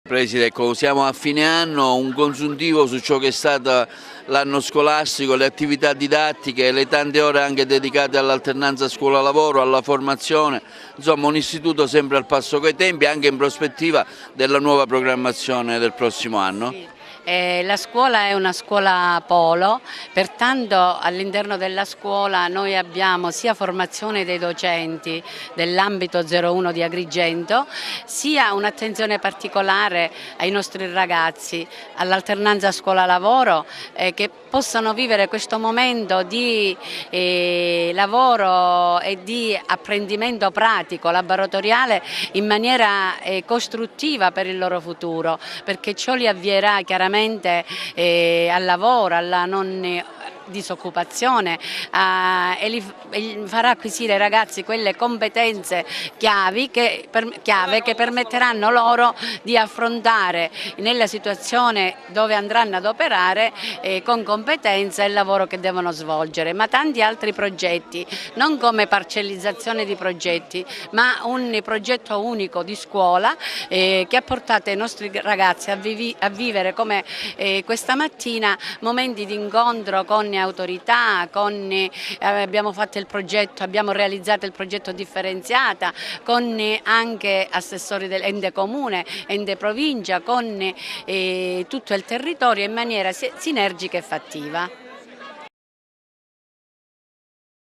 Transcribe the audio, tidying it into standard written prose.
Preside, ecco, siamo a fine anno, un consuntivo su ciò che è stato l'anno scolastico, le attività didattiche, le tante ore anche dedicate all'alternanza scuola-lavoro, alla formazione, insomma un istituto sempre al passo coi tempi anche in prospettiva della nuova programmazione del prossimo anno. Sì. La scuola è una scuola polo, pertanto all'interno della scuola noi abbiamo sia formazione dei docenti dell'ambito 01 di Agrigento, sia un'attenzione particolare ai nostri ragazzi, all'alternanza scuola-lavoro, che possano vivere questo momento di lavoro e di apprendimento pratico, laboratoriale in maniera costruttiva per il loro futuro, perché ciò li avvierà chiaramente al lavoro, alla non disoccupazione e li farà acquisire ai ragazzi quelle competenze chiave che permetteranno loro di affrontare nella situazione dove andranno ad operare con competenza il lavoro che devono svolgere, ma tanti altri progetti, non come parcellizzazione di progetti, ma un progetto unico di scuola che ha portato i nostri ragazzi a vivere come questa mattina momenti di incontro con autorità, abbiamo fatto il progetto, abbiamo realizzato il progetto differenziata con anche assessori dell'ente comune, ente provincia, con tutto il territorio in maniera sinergica e fattiva.